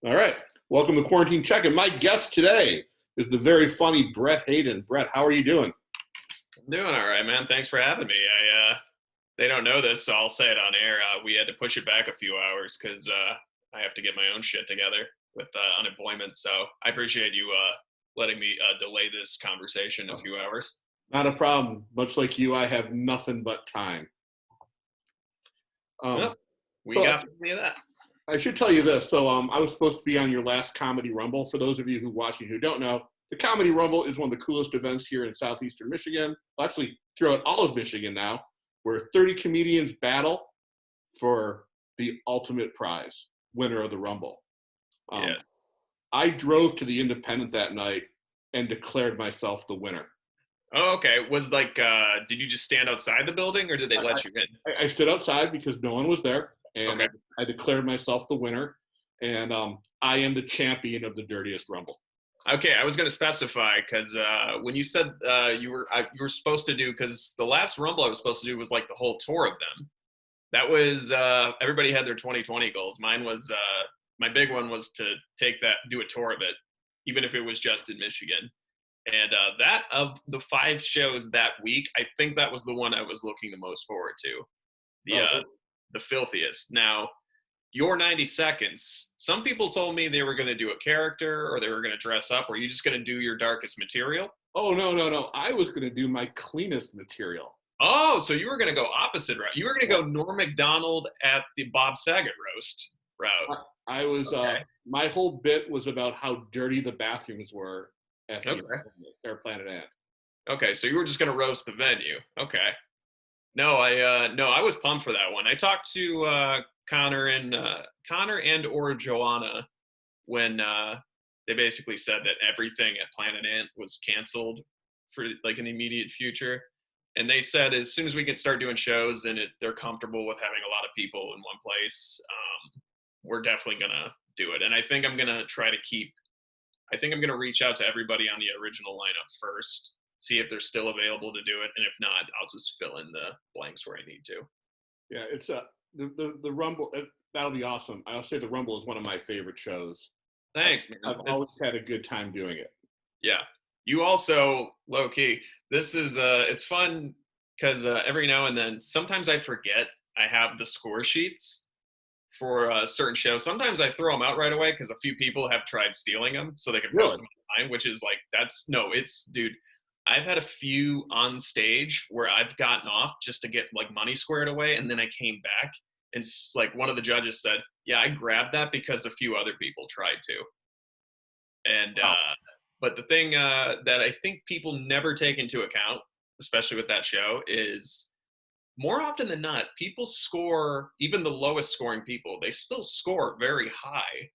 All right. Welcome to Quarantine Check-In. My guest today is the very funny Bret Hayden. Bret, how are you doing? I'm doing all right, man. Thanks for having me. They don't know this, so I'll say it on air. We had to push it back a few hours because I have to get my own shit together with unemployment. So I appreciate you letting me delay this conversation a few hours. Not a problem. Much like you, I have nothing but time. Well, we so got plenty of that. I should tell you this. I was supposed to be on your last Comedy Rumble. For those of you who are watching who don't know, the Comedy Rumble is one of the coolest events here in southeastern Michigan. Well, actually, throughout all of Michigan now, where 30 comedians battle for the ultimate prize, winner of the Rumble. Yes. I drove to the Independent that night and declared myself the winner. Oh, okay. Did you just stand outside the building or did they let you in? I stood outside because no one was there, and Okay. I declared myself the winner, and I am the champion of the Dirtiest Rumble. Okay, I was going to specify because when you said you were supposed to do, because the last Rumble I was supposed to do was like the whole tour of them. That was everybody had their 2020 goals. Mine was my big one was to do a tour of it, even if it was just in Michigan. And that of the 5 shows that week, I think that was the one I was looking the most forward to, the filthiest. Now, your 90 seconds. Some people told me they were going to do a character or they were going to dress up. Were you just going to do your darkest material? Oh, no. I was going to do my cleanest material. Oh, so you were going to go opposite route. You were going to go Norm Macdonald at the Bob Saget roast route. I was, Okay. My whole bit was about how dirty the bathrooms were at Okay. Air Planet Ant. Okay, so you were just going to roast the venue. Okay. No, I was pumped for that one. I talked to Connor and or Joanna when they basically said that everything at Planet Ant was canceled for like an immediate future. And they said as soon as we can start doing shows and they're comfortable with having a lot of people in one place, we're definitely gonna do it. And I think I'm gonna reach out to everybody on the original lineup first, see if they're still available to do it, and if not, I'll just fill in the blanks where I need to. Yeah, it's the Rumble. That'll be awesome. I'll say the Rumble is one of my favorite shows. Thanks, man. I've always had a good time doing it. Yeah. You also, low key, this is it's fun because every now and then, sometimes I forget I have the score sheets for certain shows. Sometimes I throw them out right away because a few people have tried stealing them so they can post them online, which is like, dude, I've had a few on stage where I've gotten off just to get like money squared away, and then I came back and like one of the judges said, yeah, I grabbed that because a few other people tried to. And but the thing that I think people never take into account, especially with that show, is more often than not, people score, even the lowest scoring people, they still score very high.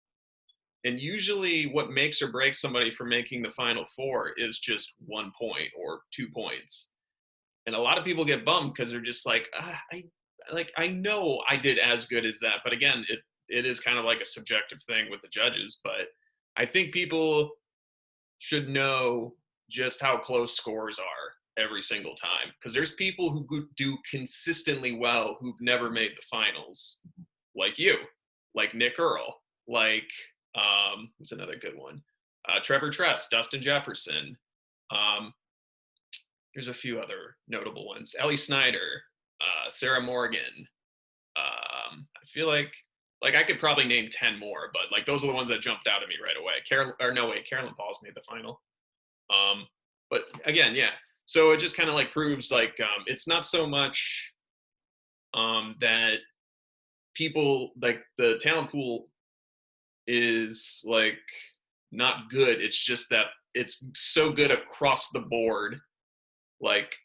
And usually what makes or breaks somebody from making the final 4 is just 1 point or 2 points. And a lot of people get bummed because they're just like, I know I did as good as that. But again, it is kind of like a subjective thing with the judges. But I think people should know just how close scores are every single time, because there's people who do consistently well who've never made the finals, like you, like Nick Earl, like who's another good one, Trevor Tress, Dustin Jefferson, there's a few other notable ones, Ellie Snyder, Sarah Morgan. I feel like I could probably name 10 more, but like those are the ones that jumped out at me right away. Carolyn Paul's made the final. But again, yeah. So it just kind of like proves like it's not so much that people, like the talent pool is like not good. It's just that it's so good across the board. Like,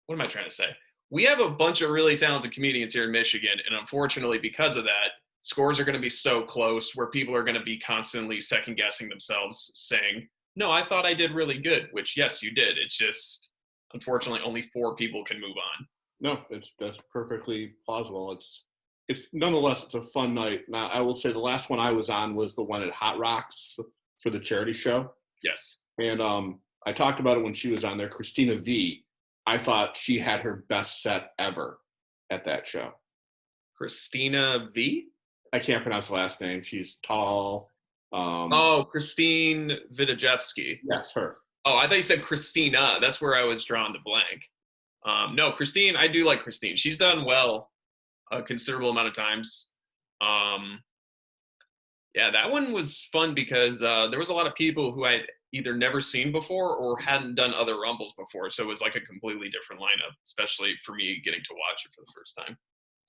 what am I trying to say? We have a bunch of really talented comedians here in Michigan, and unfortunately, because of that, scores are going to be so close where people are going to be constantly second guessing themselves, saying, no, I thought I did really good, which yes, you did. It's just, unfortunately, only 4 people can move on. No, that's perfectly plausible. It's nonetheless, it's a fun night. Now, I will say the last one I was on was the one at Hot Rocks for the charity show. Yes. And I talked about it when she was on there. Christina V, I thought she had her best set ever at that show. Christina V? I can't pronounce the last name. She's tall. Oh, Christine Vidajewski. Yes, her. Oh, I thought you said Christina. That's where I was drawing the blank. No, Christine, I do like Christine. She's done well a considerable amount of times. Um, yeah, that one was fun because there was a lot of people who I'd either never seen before or hadn't done other Rumbles before. So it was like a completely different lineup, especially for me getting to watch it for the first time.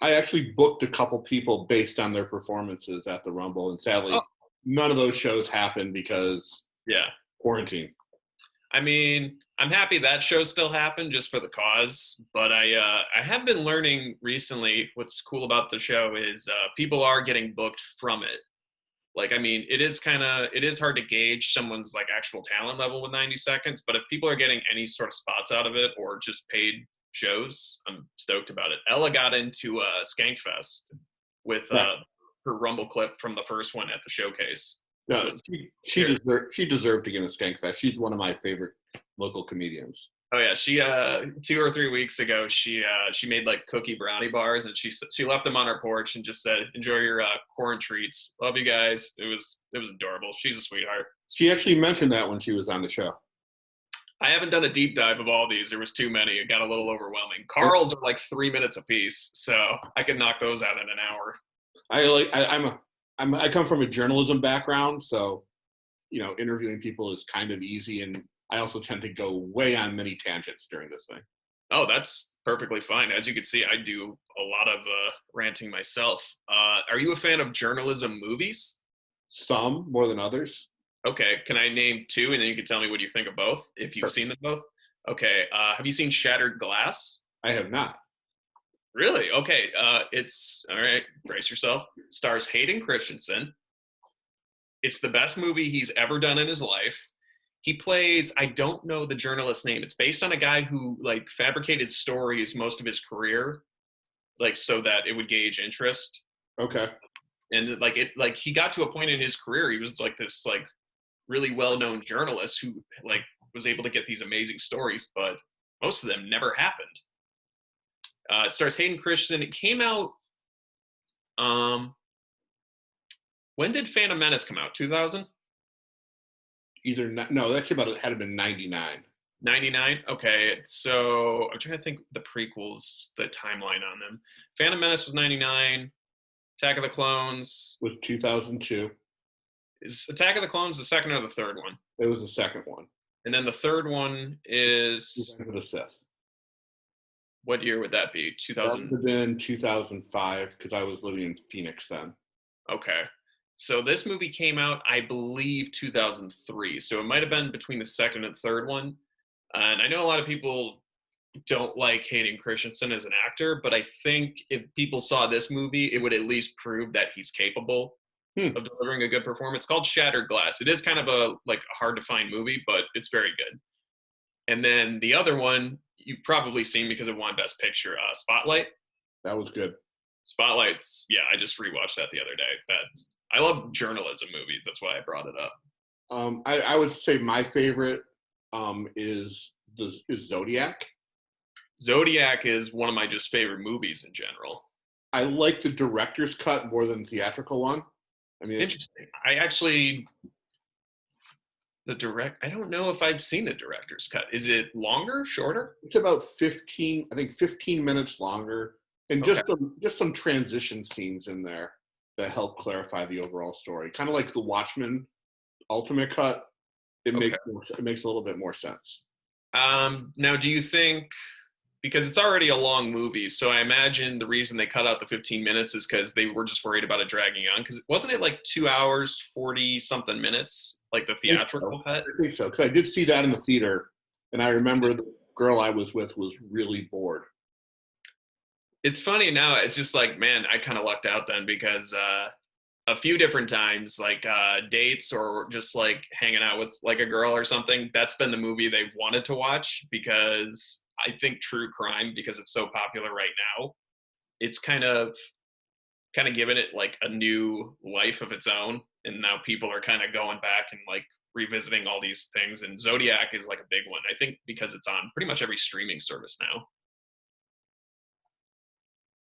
I actually booked a couple people based on their performances at the Rumble, and sadly, Oh, none of those shows happened because yeah. quarantine. I mean, I'm happy that show still happened just for the cause, but I have been learning recently what's cool about the show is people are getting booked from it. Like, I mean, it is hard to gauge someone's like actual talent level with 90 seconds, but if people are getting any sort of spots out of it or just paid shows, I'm stoked about it. Ella got into Skankfest with her Rumble clip from the first one at the showcase. No, she deserved to get a Skankfest. She's one of my favorite local comedians. Oh yeah, she 2 or 3 weeks ago she made like cookie brownie bars and she left them on her porch and just said, "Enjoy your corn treats. Love you guys." It was adorable. She's a sweetheart. She actually mentioned that when she was on the show. I haven't done a deep dive of all these. There was too many. It got a little overwhelming. Carl's are like 3 minutes a piece, so I could knock those out in an hour. I come from a journalism background, so interviewing people is kind of easy, and I also tend to go way on many tangents during this thing. Oh, that's perfectly fine. As you can see, I do a lot of ranting myself. Are you a fan of journalism movies? Some more than others. Okay, can I name 2 and then you can tell me what you think of both if you've seen them both? Okay, have you seen Shattered Glass? I have not. Really? Okay, it's all right. Brace yourself. Stars Hayden Christensen. It's the best movie he's ever done in his life. He plays, I don't know the journalist's name. It's based on a guy who like fabricated stories most of his career, like so that it would gauge interest. Okay. And like he got to a point in his career, he was like this like really well-known journalist who like was able to get these amazing stories, but most of them never happened. It stars Hayden Christensen. It came out. When did Phantom Menace come out? 2000? No, that came out. It had been 99. 99. Okay, so I'm trying to think the prequels, the timeline on them. Phantom Menace was 99. Attack of the Clones was 2002. Is Attack of the Clones the second or the third one? It was the second one. And then the third one is Revenge of the Sith. What year would that be? 2000. That would have been 2005 because I was living in Phoenix then. Okay. So this movie came out, I believe, 2003. So it might have been between the second and third one. And I know a lot of people don't like Hayden Christensen as an actor, but I think if people saw this movie, it would at least prove that he's capable of delivering a good performance. It's called Shattered Glass. It is kind of a hard to find movie, but it's very good. And then the other one you've probably seen because it won Best Picture, Spotlight. That was good. Spotlight's, yeah, I just rewatched that the other day. I love journalism movies. That's why I brought it up. I would say my favorite is Zodiac. Zodiac is one of my just favorite movies in general. I like the director's cut more than the theatrical one. I mean, interesting. I don't know if I've seen the director's cut. Is it longer, shorter? It's about 15 minutes longer, and just some transition scenes in there that help clarify the overall story. Kind of like the Watchmen Ultimate Cut. It makes a little bit more sense. Now, do you think, because it's already a long movie, so I imagine the reason they cut out the 15 minutes is because they were just worried about it dragging on? Because wasn't it like 2 hours, 40-something minutes, like the theatrical cut? I think so, because I did see that in the theater, and I remember the girl I was with was really bored. It's funny now. It's just like, man, I kind of lucked out then because a few different times, like dates or just like hanging out with like a girl or something, that's been the movie they've wanted to watch because I think true crime, because it's so popular right now, it's kind of given it like a new life of its own. And now people are kind of going back and like revisiting all these things. And Zodiac is like a big one, I think, because it's on pretty much every streaming service now.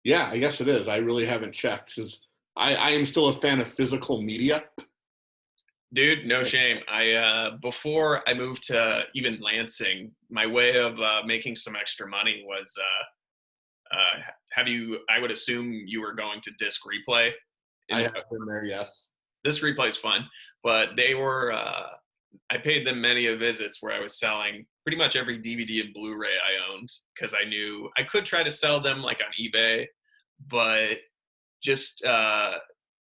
Yeah, I guess it is. I really haven't checked because I am still a fan of physical media. Dude, no shame. I before I moved to even Lansing, my way of making some extra money was have you? I would assume you were going to disc replay. I have been there, yes. Disc replay is fun, but they were. I paid them many a visits where I was selling pretty much every DVD and Blu-ray I owned because I knew I could try to sell them like on eBay, but just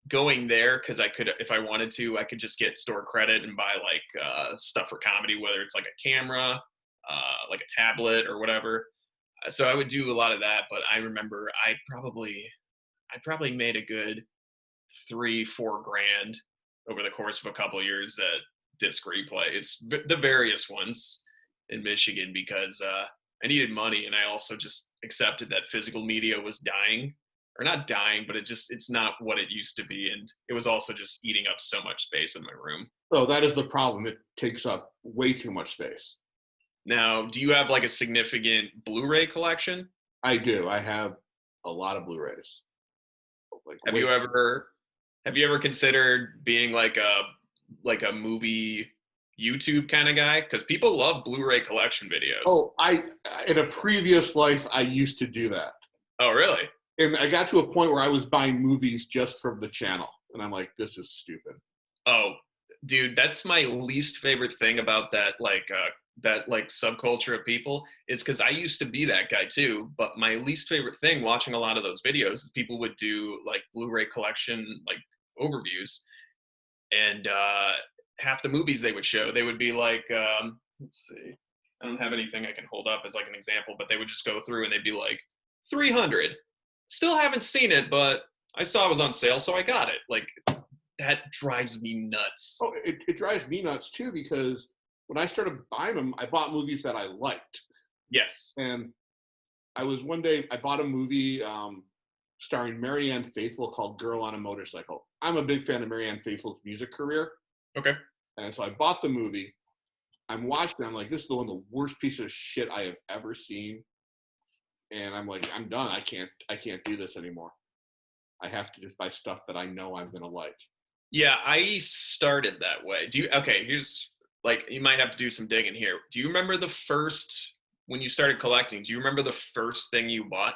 going there because I could, if I wanted to, I could just get store credit and buy like stuff for comedy, whether it's like a camera, like a tablet or whatever. So I would do a lot of that, but I remember I probably made a good 3-4 grand over the course of a couple of years at disc replays, the various ones in Michigan, because I needed money, and I also just accepted that physical media was dying, or not dying, but it's not what it used to be, and it was also just eating up so much space in my room. So that is the problem. It takes up way too much space. Now, do you have like a significant Blu-ray collection? I do. I have a lot of Blu-rays. Have you ever considered being like a movie YouTube kind of guy? Because people love Blu-ray collection videos. Oh, in a previous life, I used to do that. Oh, really? And I got to a point where I was buying movies just from the channel. And I'm like, this is stupid. Oh, dude, that's my least favorite thing about that subculture of people, is because I used to be that guy too. But my least favorite thing watching a lot of those videos is people would do like Blu-ray collection like overviews, and half the movies they would show, they would be like, let's see, I don't have anything I can hold up as like an example, but they would just go through and they'd be like 300. Still haven't seen it, but I saw it was on sale, so I got it. Like, that drives me nuts. Oh, it drives me nuts too, because when I started buying them, I bought movies that I liked. Yes. And I bought a movie starring Marianne Faithfull called Girl on a Motorcycle. I'm a big fan of Marianne Faithfull's music career. Okay. And so I bought the movie. I'm watching it. I'm like, this is the worst piece of shit I have ever seen. And I'm like, I'm done. I can't do this anymore. I have to just buy stuff that I know I'm gonna like. Yeah, I started that way. Here's like, you might have to do some digging here. Do you remember when you started collecting, do you remember the first thing you bought?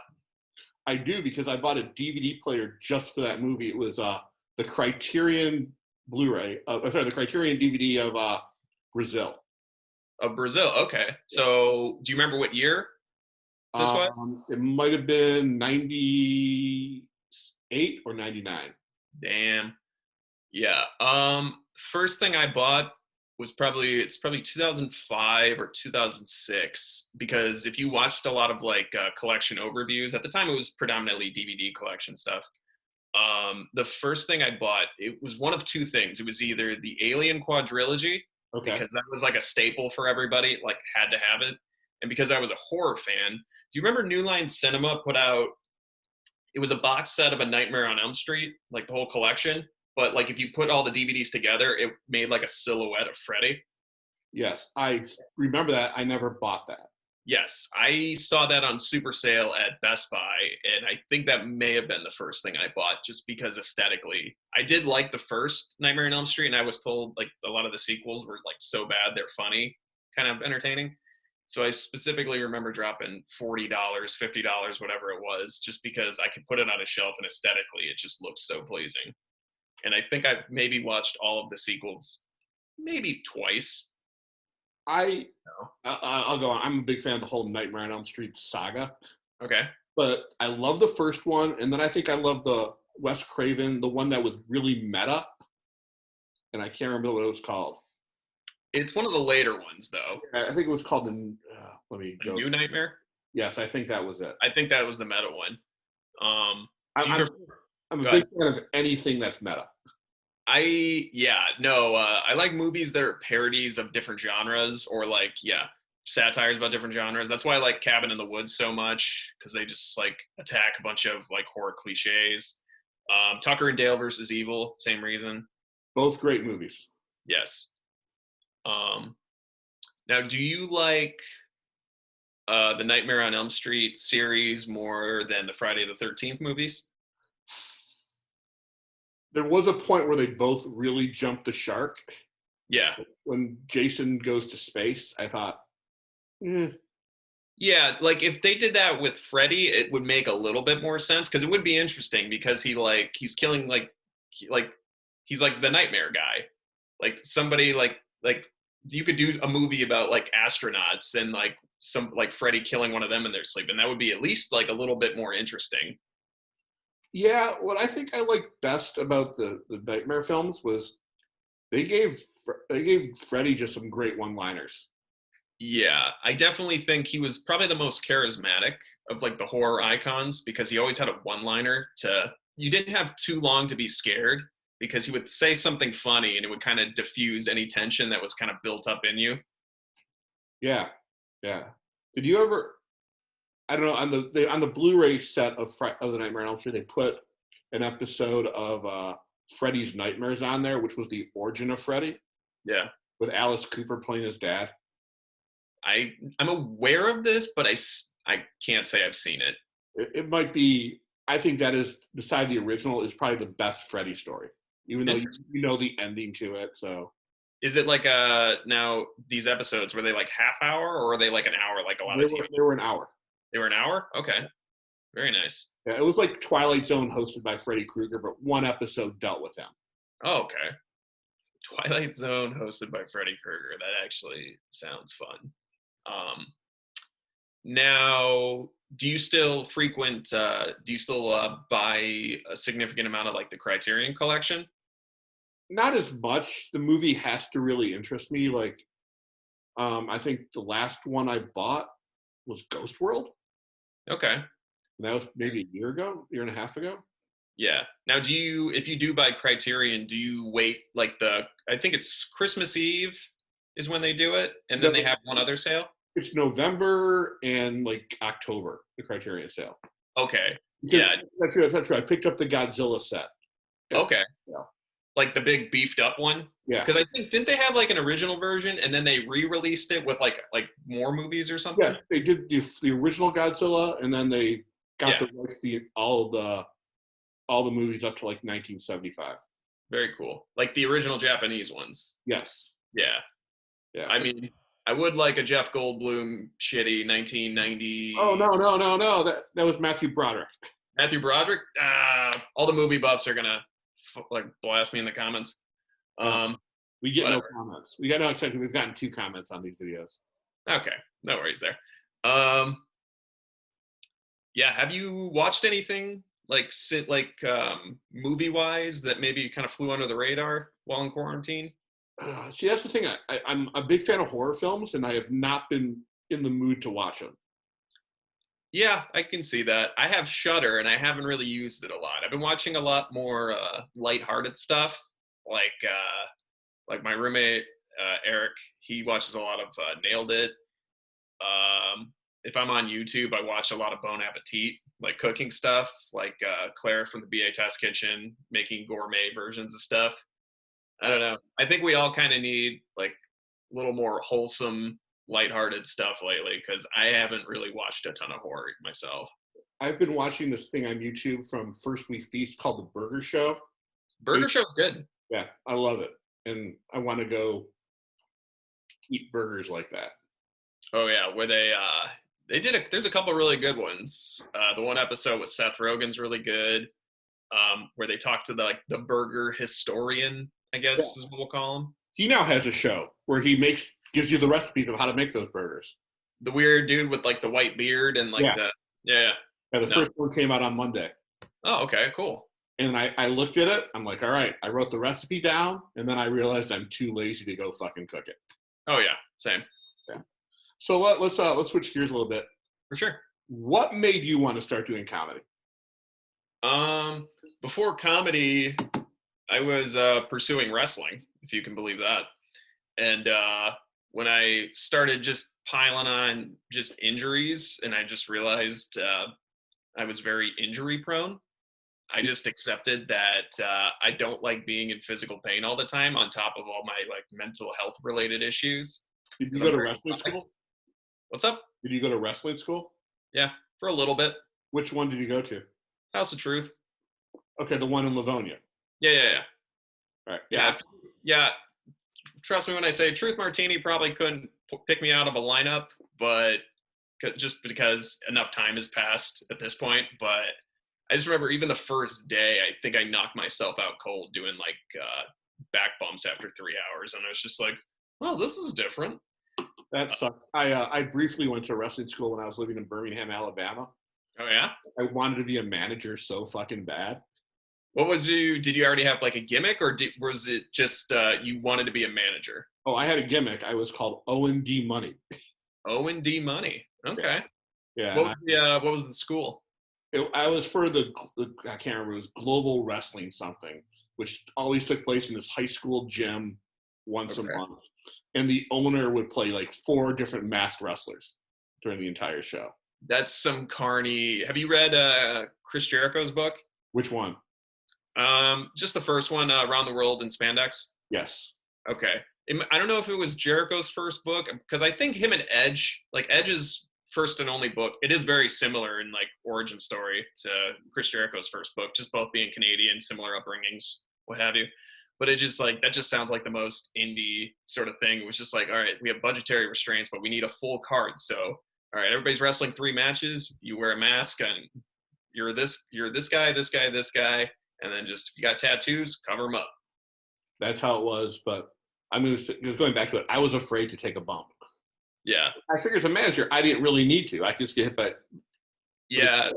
I do, because I bought a DVD player just for that movie. It was the Criterion Blu-ray, the Criterion DVD of Brazil. Of Brazil, okay. So do you remember what year this was? It might have been 98 or 99. Damn. Yeah. First thing I bought was probably 2005 or 2006, because if you watched a lot of like collection overviews at the time, it was predominantly DVD collection stuff. The first thing I bought, it was one of two things. It was either the Alien quadrilogy, Okay. because that was like a staple for everybody, like had to have it. And because I was a horror fan, do you remember New Line Cinema put out, it was a box set of A Nightmare on Elm Street, like the whole collection, but like if you put all the DVDs together, it made like a silhouette of Freddy. Yes, I remember that. I never bought that. Yes, I saw that on super sale at Best Buy, and I think that may have been the first thing I bought, just because aesthetically, I did like the first Nightmare on Elm Street, and I was told like a lot of the sequels were like so bad they're funny, kind of entertaining. So I specifically remember dropping $40, $50, whatever it was, just because I could put it on a shelf and aesthetically it just looks so pleasing. And I think I've maybe watched all of the sequels maybe twice. I'll go on. I'm a big fan of the whole Nightmare on Elm Street saga. Okay. But I love the first one, and then I think I love the Wes Craven, the one that was really meta, and I can't remember what it was called. It's one of the later ones, though. I think it was called let me go. New Nightmare? Yes, I think that was it. I think that was the meta one. I'm a big fan of anything that's meta. I like movies that are parodies of different genres, or like, satires about different genres. That's why I like Cabin in the Woods so much, because they just like attack a bunch of like horror cliches. Tucker and Dale versus Evil, same reason. Both great movies. Yes. Now, do you like the Nightmare on Elm Street series more than the Friday the 13th movies? There was a point where they both really jumped the shark. Yeah. When Jason goes to space, I thought, Yeah, like if they did that with Freddy, it would make a little bit more sense because it would be interesting because he's killing like he's like the nightmare guy. Like somebody like you could do a movie about like astronauts and like some like Freddy killing one of them in their sleep, and that would be at least like a little bit more interesting. yeah. What I think I liked best about the Nightmare films was they gave Freddy just some great one-liners. Yeah, I definitely think he was probably the most charismatic of like the horror icons because he always had a one-liner to you didn't have too long to be scared because he would say something funny and it would kind of diffuse any tension that was kind of built up in you. Yeah, yeah. Did you ever? I don't know on the Blu-ray set of the Nightmare on Elm Street, they put an episode of Freddy's Nightmares on there, which was the origin of Freddy, Yeah. with Alice Cooper playing his dad. I'm aware of this, but I can't say I've seen it. It might be. I think that is, beside the original, is probably the best Freddy story, even though you know the ending to it. So Is it like now these episodes were they like half hour or are they like an hour like a lot they of were TV? they were an hour. They were an hour? Okay. Very nice. Yeah, it was like Twilight Zone hosted by Freddy Krueger, but one episode dealt with him. Oh, okay. Twilight Zone hosted by Freddy Krueger. That actually sounds fun. Um, Now, do you still buy a significant amount of like the Criterion collection? Not as much. The movie has to really interest me. Like, I think the last one I bought was Ghost World. Okay. And that was maybe a year and a half ago. Yeah. Now, if you do buy Criterion, do you wait like I think it's Christmas Eve is when they do it, and then No, they have one other sale? it's November and like October, the Criterion sale. Okay. Because Yeah. that's true. I picked up the Godzilla set. Okay. Yeah. Like the big beefed up one? Yeah. Because I think didn't they have like an original version and then they re-released it with like more movies or something? Yes, they did the original Godzilla, and then they got Yeah. all the movies up to like 1975. Very cool. Like the original Japanese ones. Yes. Yeah. Yeah. I mean, I would like a Jeff Goldblum shitty 1990. Oh no! That was Matthew Broderick. Matthew Broderick. All the movie buffs are gonna like blast me in the comments. We get Whatever. no comments. We got no exception. We've gotten 2 comments on these videos. Okay, no worries there. Yeah, have you watched anything like movie wise that maybe kind of flew under the radar while in quarantine? See, that's the thing. I'm a big fan of horror films, and I have not been in the mood to watch them. Yeah, I can see that. I have Shudder, and I haven't really used it a lot. I've been watching a lot more lighthearted stuff, like my roommate Eric. He watches a lot of Nailed It. If I'm on YouTube, I watch a lot of Bon Appetit, like cooking stuff, like Claire from the BA Test Kitchen making gourmet versions of stuff. I don't know. I think we all kind of need like a little more wholesome, lighthearted stuff lately because I haven't really watched a ton of horror myself. I've been watching this thing on YouTube from First We Feast called The Burger Show. Burger Show's good. Yeah, I love it, and I want to go eat burgers like that. Oh yeah, where there's a couple really good ones. The one episode with Seth Rogen's really good, where they talk to the burger historian, I guess is what we'll call him. He now has a show where he gives you the recipes of how to make those burgers. The weird dude with like the white beard and like the first one came out on Monday. Oh, okay, cool. And I looked at it. I'm like, all right, I wrote the recipe down, and then I realized I'm too lazy to go fucking cook it. Oh yeah, same. Yeah. So let's switch gears a little bit. For sure. What made you want to start doing comedy? Before comedy, I was pursuing wrestling, if you can believe that. And when I started just piling on just injuries, and I just realized I was very injury prone, I just accepted that I don't like being in physical pain all the time on top of all my like mental health related issues. Did you go to wrestling school? What's up? Did you go to wrestling school? Yeah, for a little bit. Which one did you go to? House of Truth. Okay, the one in Livonia. Yeah, yeah, yeah. Right. Yeah, yeah. Trust me when I say Truth Martini probably couldn't pick me out of a lineup, but just because enough time has passed at this point. But I just remember even the first day, I think I knocked myself out cold doing like back bumps after 3 hours, and I was just like, "Well, this is different." That sucks. I briefly went to wrestling school when I was living in Birmingham, Alabama. Oh yeah. I wanted to be a manager so fucking bad. What was you? Did you already have like a gimmick, or was it just you wanted to be a manager? Oh, I had a gimmick. I was called O&D Money. O&D Money. Yeah, Okay. yeah. What And was the what was the school? I was for I can't remember. It was Global Wrestling something, which always took place in this high school gym once a Okay. month. And the owner would play like 4 different masked wrestlers during the entire show. That's some carny. Have you read Chris Jericho's book? Which one? Just the first one, Around the World in Spandex. Yes. Okay. I don't know if it was Jericho's first book because I think him and Edge, like Edge's first and only book, it is very similar in like origin story to Chris Jericho's first book, just both being Canadian, similar upbringings, what have you. But it just like that just sounds like the most indie sort of thing. It was just like, all right, we have budgetary restraints, but we need a full card. So, all right, everybody's wrestling 3 matches. You wear a mask, and you're this guy, this guy, this guy, and then just if you got tattoos, cover them up. That's how it was. But I'm going back to it. I was afraid to take a bump. Yeah. I figured as a manager, I didn't really need to. I could just get hit by. Yeah,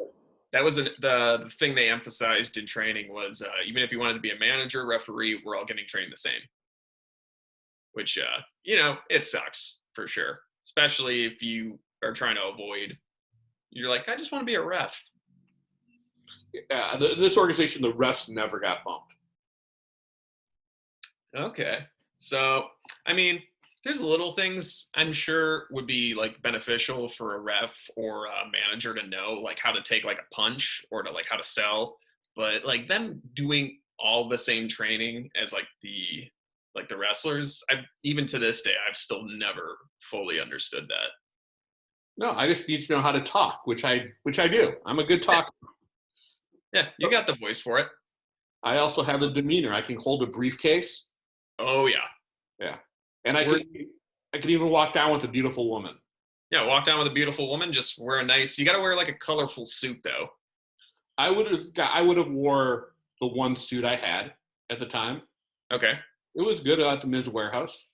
that was the thing they emphasized in training was even if you wanted to be a manager, referee, we're all getting trained the same. Which it sucks for sure, especially if you are trying to avoid. You're like, I just want to be a ref. This organization, the refs never got bumped. Okay, so I mean, there's little things I'm sure would be like beneficial for a ref or a manager to know, like how to take like a punch or to like how to sell. But like them doing all the same training as like the wrestlers, I even to this day I've still never fully understood that. No, I just need to know how to talk, which I do. I'm a good talker. Yeah, you got the voice for it. I also have the demeanor. I can hold a briefcase. Oh yeah, Yeah, and I can even walk down with a beautiful woman. yeah. Walk down with a beautiful woman. Just wear a nice. You got to wear like a colorful suit though. I would have wore the one suit I had at the time. Okay. It was good at the Men's Warehouse.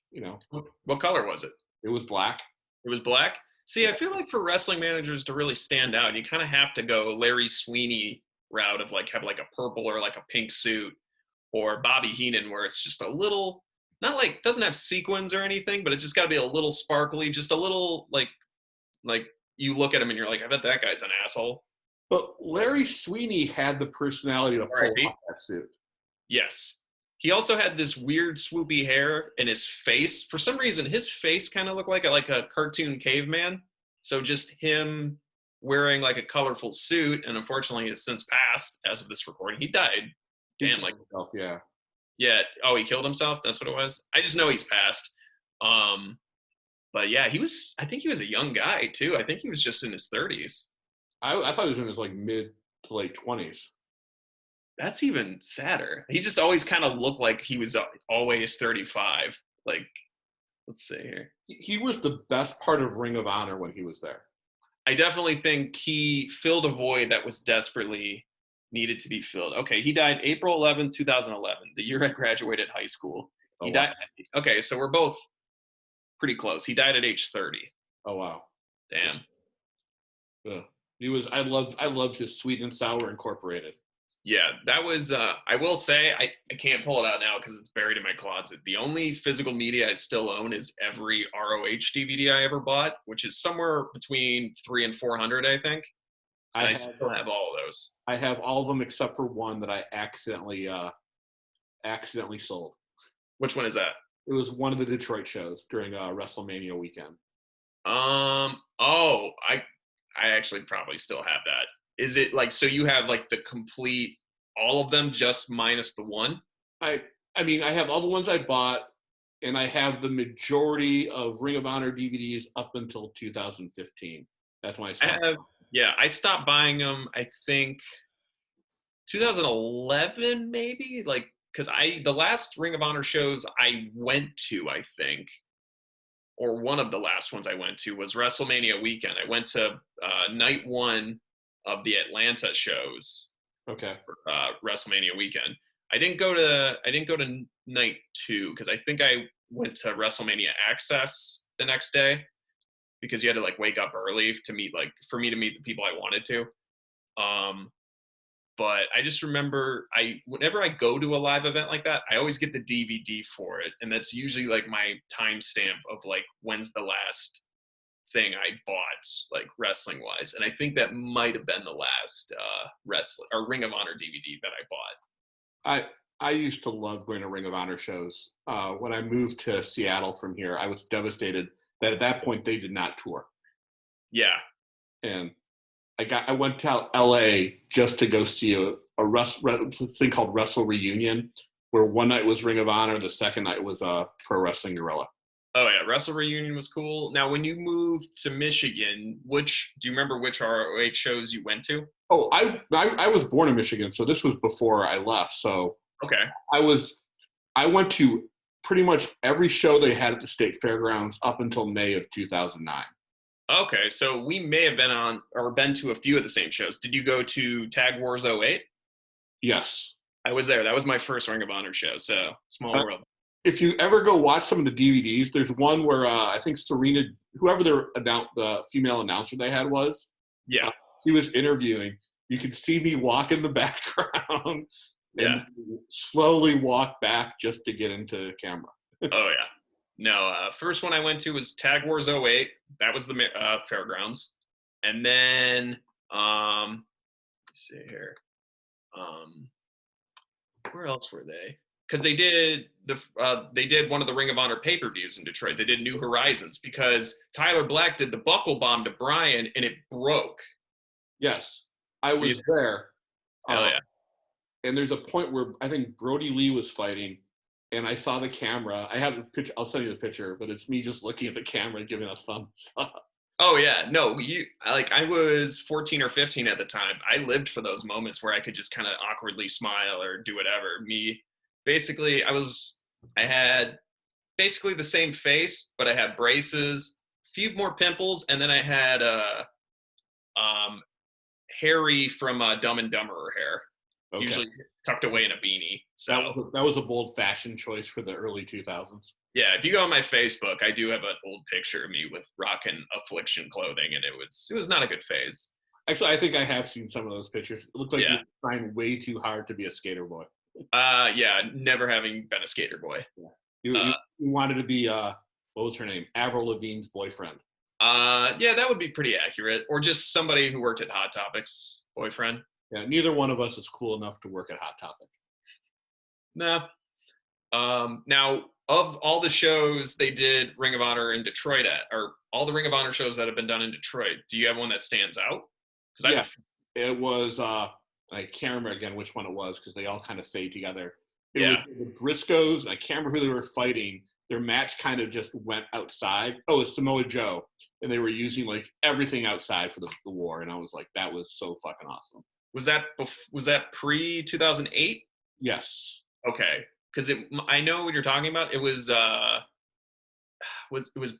What color was it? It was black. It was black. See, I feel like for wrestling managers to really stand out, you kind of have to go Larry Sweeney route of like have like a purple or like a pink suit, or Bobby Heenan where it's just a little, not like doesn't have sequins or anything, but it just got to be a little sparkly, just a little like you look at him and you're like, I bet that guy's an asshole. But Larry Sweeney had the personality to pull off that suit. Yes. He also had this weird swoopy hair in his face. For some reason, his face kind of looked like a cartoon caveman. So just him wearing like a colorful suit, and unfortunately, has since passed as of this recording. He died. Damn, like Himself, yeah. yeah. Oh, he killed himself. That's what it was. I just know he's passed. But yeah, he was. I think he was a young guy too. I think he was just in his 30s. I thought he was in his like mid to late 20s. That's even sadder. He just always kind of looked like he was always 35. Like, let's see here. He was the best part of Ring of Honor when he was there. I definitely think he filled a void that was desperately needed to be filled. Okay, he died April 11th, 2011, the year I graduated high school. He died. Okay, so we're both pretty close. He died at age 30. Oh wow. Damn. Yeah. I loved his Sweet and Sour Incorporated. Yeah, that was, I will say, I can't pull it out now because it's buried in my closet. The only physical media I still own is every ROH DVD I ever bought, which is somewhere between 300 and 400, I think. I still have all of those. I have all of them except for one that I accidentally sold. Which one is that? It was one of the Detroit shows during WrestleMania weekend. Oh, I actually probably still have that. Is it like, so you have like the complete, all of them just minus the one? I mean, I have all the ones I bought, and I have the majority of Ring of Honor DVDs up until 2015. That's when I stopped. I stopped buying them, I think 2011 maybe, like because the last Ring of Honor shows I went to, I think, or one of the last ones I went to was WrestleMania weekend. I went to night one of the Atlanta shows. Okay. WrestleMania weekend. I didn't go to night two because I think I went to WrestleMania Access the next day because you had to like wake up early for me to meet the people I wanted to. But I just remember whenever I go to a live event like that, I always get the DVD for it, and that's usually like my timestamp of like when's the last thing I bought, like wrestling wise, and I think that might have been the last Ring of Honor DVD that I bought. I used to love going to Ring of Honor shows. When I moved to Seattle from here, I was devastated that at that point they did not tour. Yeah. And I went to LA just to go see a thing called Wrestle Reunion, where one night was Ring of Honor, the second night was Pro Wrestling Guerrilla. Oh yeah, Wrestle Reunion was cool. Now, when you moved to Michigan, do you remember which ROH shows you went to? Oh, I was born in Michigan, so this was before I left. So okay, I went to pretty much every show they had at the state fairgrounds up until May of 2009. Okay, so we may have been to a few of the same shows. Did you go to Tag Wars 08? Yes. I was there. That was my first Ring of Honor show, so small world. If you ever go watch some of the DVDs, there's one where I think Serena, whoever the female announcer they had was, yeah, she was interviewing. You could see me walk in the background and slowly walk back just to get into the camera. Oh, yeah. No, first one I went to was Tag Wars 08. That was the fairgrounds. And then, let's see here. Where else were they? Because they did one of the Ring of Honor pay-per-views in Detroit. They did New Horizons because Tyler Black did the buckle bomb to Bryan and it broke. Yes, I was there. Oh yeah. And there's a point where I think Brody Lee was fighting, and I saw the camera. I have the picture. I'll send you the picture, but it's me just looking at the camera and giving a thumbs up. Oh yeah, no, I was 14 or 15 at the time. I lived for those moments where I could just kind of awkwardly smile or do whatever. Basically, I had basically the same face, but I had braces, a few more pimples, and then I had Harry from Dumb and Dumberer hair, usually tucked away in a beanie. So that was a bold fashion choice for the early 2000s. Yeah, if you go on my Facebook, I do have an old picture of me with rocking Affliction clothing, and it was not a good phase. Actually, I think I have seen some of those pictures. It looked like you were trying way too hard to be a skater boy. Yeah, never having been a skater boy. Yeah. You wanted to be what was her name? Avril Lavigne's boyfriend. Yeah, that would be pretty accurate. Or just somebody who worked at Hot Topic's boyfriend. Yeah, neither one of us is cool enough to work at Hot Topic. Nah. Now, of all the shows they did Ring of Honor in Detroit at, or all the Ring of Honor shows that have been done in Detroit, do you have one that stands out? It was, I can't remember again which one it was because they all kind of fade together. It was the Briscoes, and I can't remember who they were fighting. Their match kind of just went outside. Oh, it's Samoa Joe. And they were using like everything outside for the war. And I was like, that was so fucking awesome. Was that pre-2008? Yes. Okay. Because I know what you're talking about. It was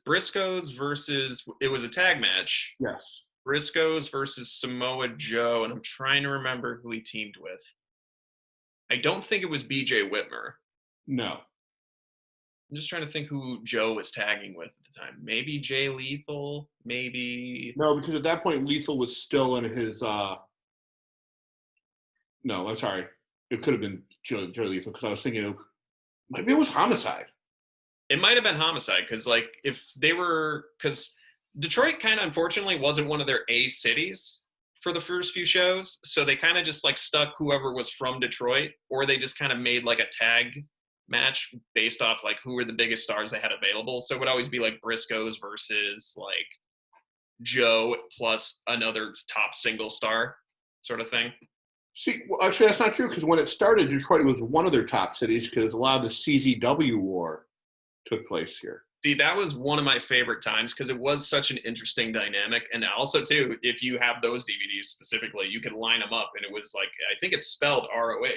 Briscoes versus, it was a tag match. Yes. Briscoes versus Samoa Joe, and I'm trying to remember who he teamed with. I don't think it was BJ Whitmer. No. I'm just trying to think who Joe was tagging with at the time. Maybe Jay Lethal, maybe. No, because at that point Lethal was still in his no, I'm sorry. It could have been Joe Lethal because I was thinking maybe it was Homicide. It might have been Homicide because because Detroit kind of unfortunately wasn't one of their A cities for the first few shows. So they kind of just like stuck whoever was from Detroit, or they just kind of made like a tag match based off like who were the biggest stars they had available. So it would always be like Briscoes versus like Joe plus another top single star sort of thing. See, well, actually, that's not true because when it started, Detroit was one of their top cities because a lot of the CZW war took place here. See, that was one of my favorite times because it was such an interesting dynamic. And also, too, if you have those DVDs specifically, you could line them up. And it was like, I think it's spelled ROH.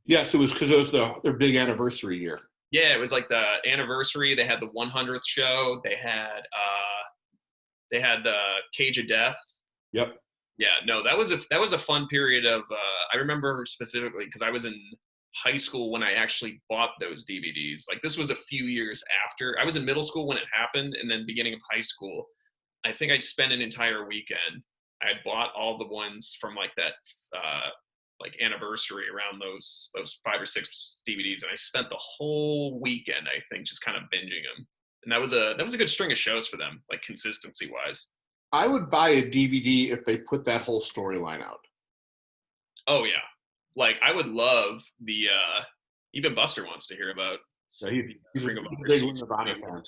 Yes, it was because it was their big anniversary year. Yeah, it was like the anniversary. They had the 100th show. They had the Cage of Death. Yep. Yeah, no, that was a fun period of. I remember specifically because I was in high school when I actually bought those DVDs. Like this was a few years after. I was in middle school when it happened, and then beginning of high school. I think I spent an entire weekend. I had bought all the ones from like that like anniversary around those 5 or 6 DVDs, and I spent the whole weekend I think just kind of binging them. And that was a good string of shows for them, like consistency wise. I would buy a DVD if they put that whole storyline out. Oh yeah, like I would love the even Buster wants to hear about. So he's a Ring of big Honor Ring of Honor fan.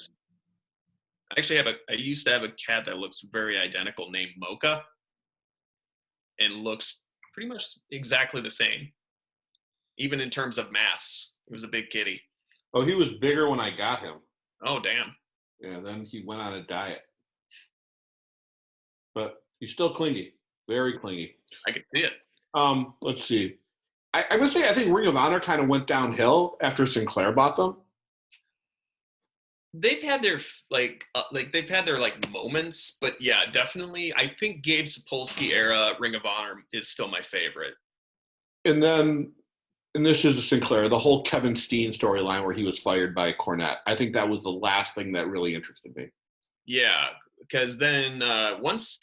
I actually I used to have a cat that looks very identical named Mocha and looks pretty much exactly the same, even in terms of mass. It was a big kitty. Oh, he was bigger when I got him. Oh damn. Yeah, then he went on a diet. But he's still clingy, very clingy. I can see it. Let's see. I would say I think Ring of Honor kind of went downhill after Sinclair bought them. They've had their they've had their like moments, but yeah, definitely. I think Gabe Sapolsky era Ring of Honor is still my favorite. And then, and this is a Sinclair, the whole Kevin Steen storyline where he was fired by Cornette. I think that was the last thing that really interested me. Yeah, because then once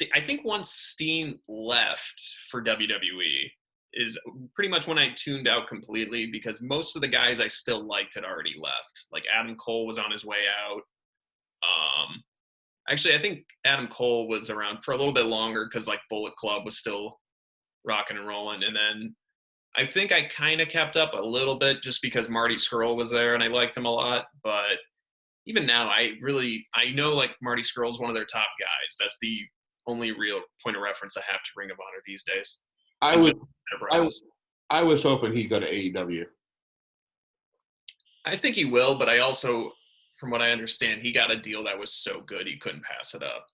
Steen left for WWE is pretty much when I tuned out completely because most of the guys I still liked had already left. Like Adam Cole was on his way out. Actually, I think Adam Cole was around for a little bit longer because like Bullet Club was still rocking and rolling. And then I think I kind of kept up a little bit just because Marty Scurll was there and I liked him a lot. But even now, I know like Marty Scurll is one of their top guys. That's the only real point of reference I have to Ring of Honor these days. I was hoping he'd go to AEW. I think he will, but I also, from what I understand, he got a deal that was so good he couldn't pass it up.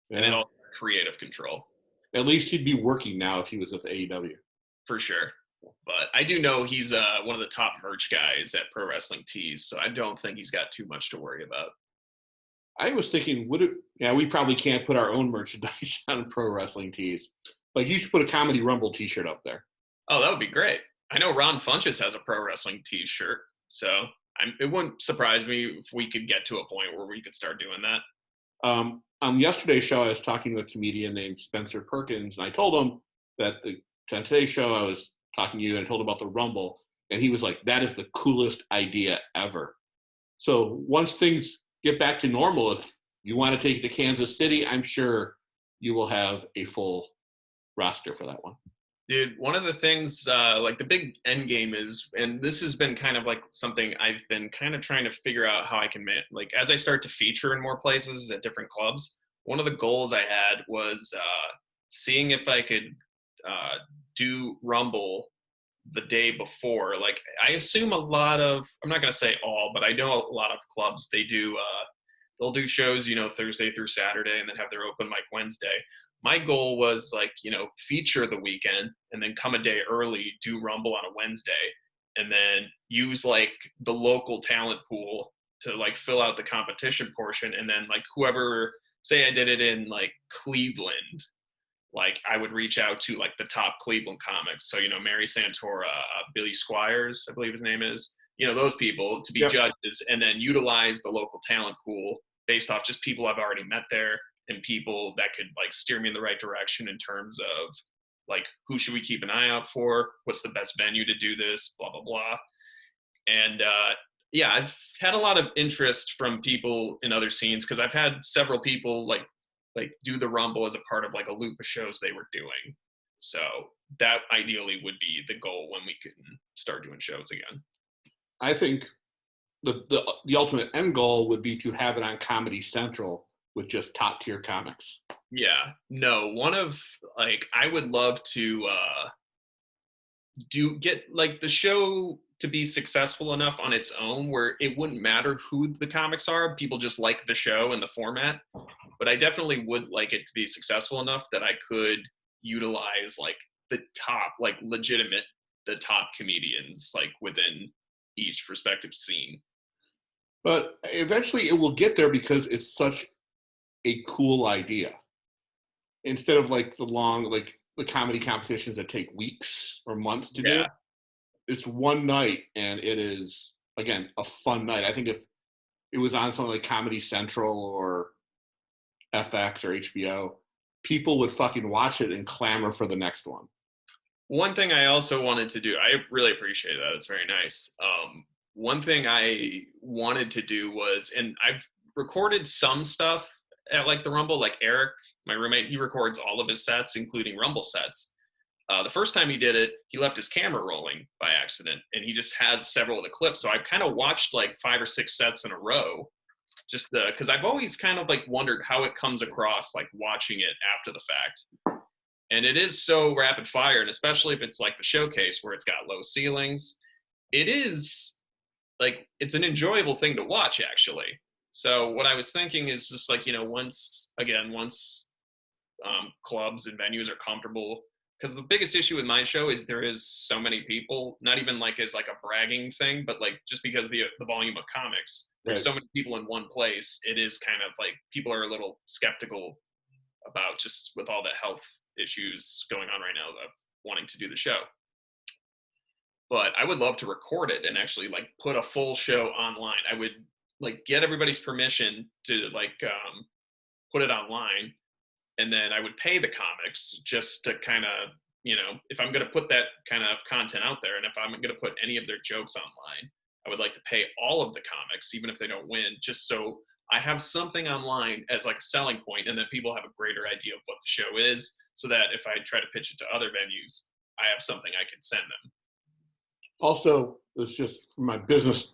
Yeah. And it also creative control. At least he'd be working now if he was with AEW. For sure. But I do know he's one of the top merch guys at Pro Wrestling Tees, so I don't think he's got too much to worry about. I was thinking, we probably can't put our own merchandise on Pro Wrestling Tees. Like, you should put a Comedy Rumble t-shirt up there. Oh, that would be great. I know Ron Funches has a Pro Wrestling Tees shirt, so it wouldn't surprise me if we could get to a point where we could start doing that. On yesterday's show, I was talking to a comedian named Spencer Perkins, and I told him that on today's show, I was talking to you, and I told him about the Rumble, and he was like, that is the coolest idea ever. So once things get back to normal, if you want to take it to Kansas City, I'm sure you will have a full roster for that one. Dude, one of the things, like the big end game is, and this has been kind of like something I've been kind of trying to figure out how I can like as I start to feature in more places at different clubs, one of the goals I had was seeing if I could do Rumble the day before. Like I assume a lot of, I'm not going to say all, but I know a lot of clubs, they'll do shows, Thursday through Saturday and then have their open mic Wednesday. My goal was like, feature the weekend and then come a day early, do Rumble on a Wednesday, and then use like the local talent pool to like fill out the competition portion. And then like whoever, say I did it in like Cleveland, like I would reach out to like the top Cleveland comics. So, Mary Santora, Billy Squires, I believe his name is, those people to be judges and then utilize the local talent pool based off just people I've already met there and people that could like steer me in the right direction in terms of like, who should we keep an eye out for? What's the best venue to do this? Blah, blah, blah. And I've had a lot of interest from people in other scenes because I've had several people like do the Rumble as a part of like a loop of shows they were doing. So that ideally would be the goal when we can start doing shows again. I think the ultimate end goal would be to have it on Comedy Central with just top tier comics. Yeah, no, I would love to get like the show to be successful enough on its own where it wouldn't matter who the comics are. People just like the show and the format. But I definitely would like it to be successful enough that I could utilize like the top, like legitimate the top comedians like within each respective scene. But eventually it will get there because it's such a cool idea. Instead of like the long, like the comedy competitions that take weeks or months to do, it's one night and it is, again, a fun night. I think if it was on something like Comedy Central or FX or HBO, people would fucking watch it and clamor for the next one. One thing I also wanted to do, I really appreciate that. It's very nice. One thing I wanted to do was, and I've recorded some stuff at like the Rumble, like Eric, my roommate, he records all of his sets, including Rumble sets. The first time he did it, he left his camera rolling by accident, and he just has several of the clips. So I've kind of watched like 5 or 6 sets in a row, just because I've always kind of like wondered how it comes across, like watching it after the fact. And it is so rapid fire, and especially if it's like the showcase where it's got low ceilings, it is like, it's an enjoyable thing to watch actually. So what I was thinking is just like, once clubs and venues are comfortable, because the biggest issue with my show is there is so many people, not even like as like a bragging thing, but like just because the volume of comics, there's so many people in one place, it is kind of like people are a little skeptical about, just with all the health issues going on right now, of wanting to do the show. But I would love to record it and actually like put a full show online. I would like get everybody's permission to like put it online, and then I would pay the comics just to kind of, if I'm going to put that kind of content out there, and if I'm going to put any of their jokes online, I would like to pay all of the comics, even if they don't win, just so I have something online as like a selling point, and then people have a greater idea of what the show is, so that if I try to pitch it to other venues, I have something I can send them. Also, it's just my business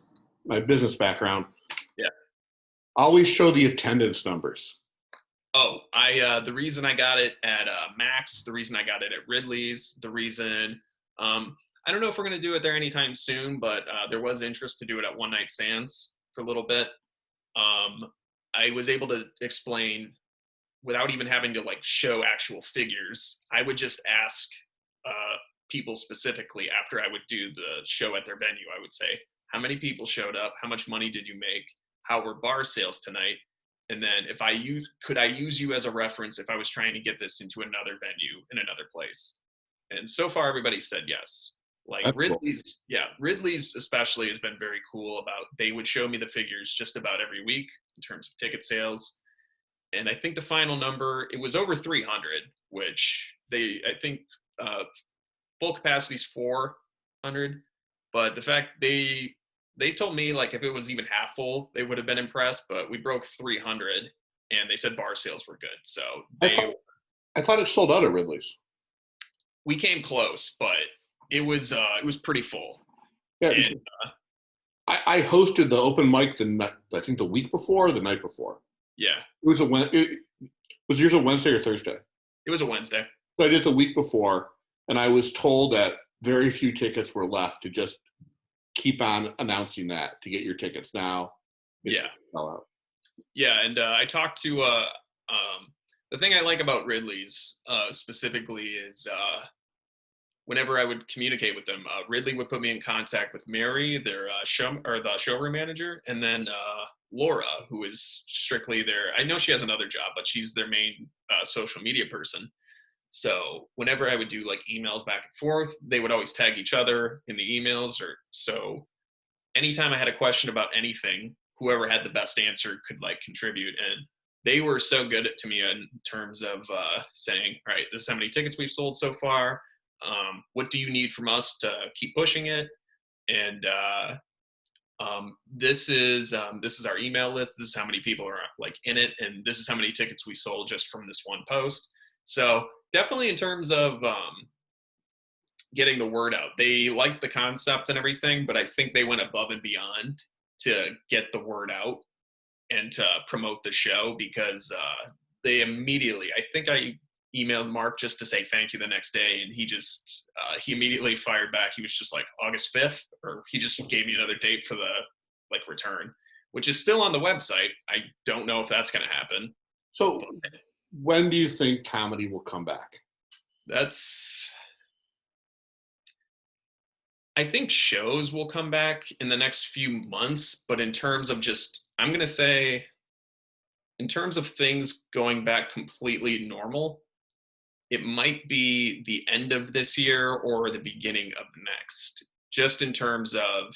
background. Yeah. Always show the attendance numbers. Oh, the reason I got it at Max, the reason I got it at Ridley's, the reason, I don't know if we're going to do it there anytime soon, but there was interest to do it at One Night Stands for a little bit. I was able to explain without even having to like show actual figures. I would just ask people specifically after I would do the show at their venue. I would say, how many people showed up? How much money did you make? How were bar sales tonight? And then could I use you as a reference if I was trying to get this into another venue in another place? And so far, everybody said yes. Like That's Ridley's, cool. Ridley's especially has been very cool about, they would show me the figures just about every week in terms of ticket sales. And I think the final number, it was over 300, which I think full capacity is 400. But the fact they told me like if it was even half full, they would have been impressed, but we broke 300 and they said bar sales were good. So I thought it sold out at Ridley's. We came close, but it was pretty full. Yeah. And, I hosted the open mic I think the week before or the night before. Yeah. Was yours a Wednesday or Thursday? It was a Wednesday. So I did the week before, and I was told that very few tickets were left, to just keep on announcing that to get your tickets now. Yeah. Out. Yeah, and I talked to the thing I like about Ridley's specifically is whenever I would communicate with them, Ridley would put me in contact with Mary, their the showroom manager, and then Laura, who is strictly I know she has another job, but she's their main social media person. So whenever I would do like emails back and forth, they would always tag each other in the emails. So anytime I had a question about anything, whoever had the best answer could like contribute. And they were so good to me in terms of saying, all right, this is how many tickets we've sold so far. What do you need from us to keep pushing it? And this is our email list. This is how many people are like in it, and this is how many tickets we sold just from this one post. So definitely in terms of getting the word out, they liked the concept and everything, but I think they went above and beyond to get the word out and to promote the show, because they immediately, I think I emailed Mark just to say thank you the next day, and he immediately fired back. He was just like August 5th, or he just gave me another date for the like return, which is still on the website. I don't know if that's going to happen. So when do you think comedy will come back? I think shows will come back in the next few months, but in terms of just, I'm going to say, in terms of things going back completely normal, it might be the end of this year or the beginning of next, just in terms of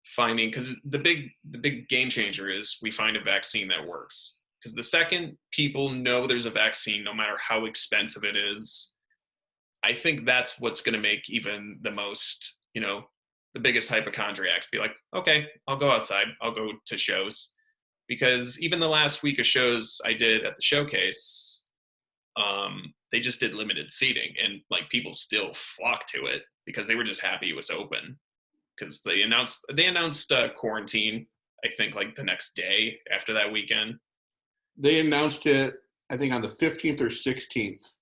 finding, because the big game changer is we find a vaccine that works. Because the second people know there's a vaccine, no matter how expensive it is, I think that's what's going to make even the most, the biggest hypochondriacs be like, okay, I'll go outside, I'll go to shows. Because even the last week of shows I did at the showcase, they just did limited seating, and like people still flocked to it because they were just happy it was open. Because they announced quarantine, I think like the next day after that weekend. They announced it, I think, on the 15th or 16th,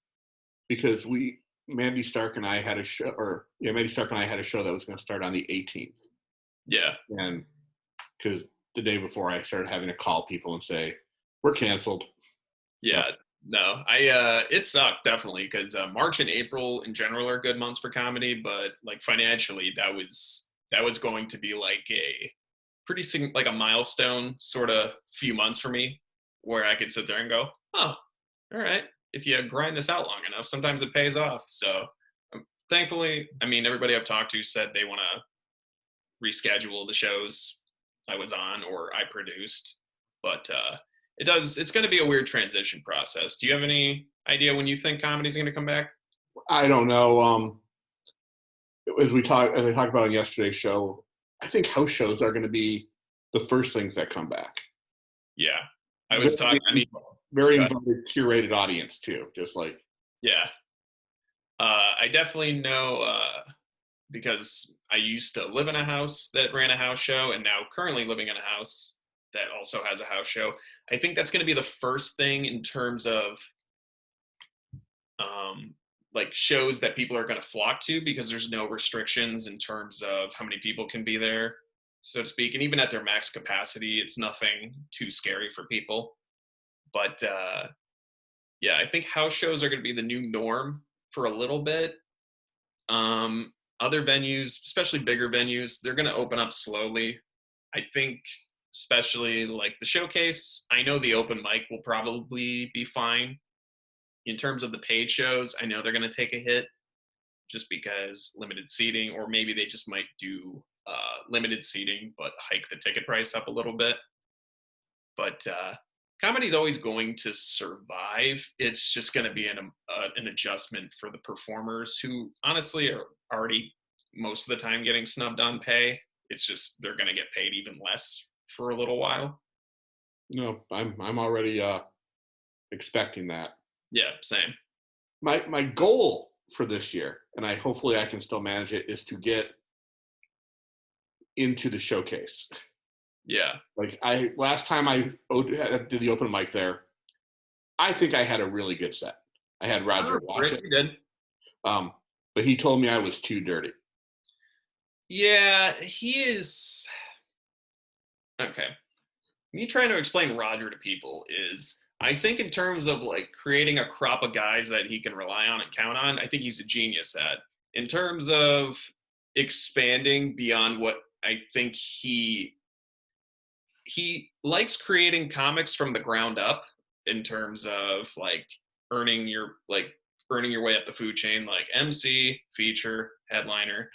because Mandy Stark and I had a show, Mandy Stark and I had a show that was going to start on the 18th. Yeah. And because the day before I started having to call people and say, we're canceled. Yeah. No, it sucked definitely because March and April in general are good months for comedy, but like financially, that was going to be like a like a milestone sort of few months for me, where I could sit there and go, oh, all right, if you grind this out long enough, sometimes it pays off. So thankfully, I mean, everybody I've talked to said they want to reschedule the shows I was on or I produced, but it's going to be a weird transition process. Do you have any idea when you think comedy's going to come back? I don't know. As I talked about on yesterday's show, I think house shows are going to be the first things that come back. Yeah, I was talking. I mean, very invited, curated audience too. Just like, yeah, I definitely know because I used to live in a house that ran a house show, and now currently living in a house that also has a house show. I think that's going to be the first thing in terms of like shows that people are going to flock to, because there's no restrictions in terms of how many people can be there, so to speak. And even at their max capacity, it's nothing too scary for people. But yeah, I think house shows are going to be the new norm for a little bit. Other venues, especially bigger venues, they're going to open up slowly. I think, especially like the showcase, I know the open mic will probably be fine. In terms of the paid shows, I know they're going to take a hit just because limited seating, or maybe they just might do limited seating but hike the ticket price up a little bit. But comedy's always going to survive. It's just going to be an adjustment for the performers, who honestly are already most of the time getting snubbed on pay. It's just they're going to get paid even less for a little while. No, I'm already expecting that. Yeah, same. My goal for this year, and hopefully I can still manage it, is to get into the showcase. Yeah. Like last time I did the open mic there, I think I had a really good set. I had Roger watch it. Good. But he told me I was too dirty. Yeah, he is. Okay. Me trying to explain Roger to people is, I think in terms of like creating a crop of guys that he can rely on and count on, I think he's a genius at. In terms of expanding beyond what I think he likes creating comics from the ground up, in terms of like earning your way up the food chain, like MC, feature, headliner.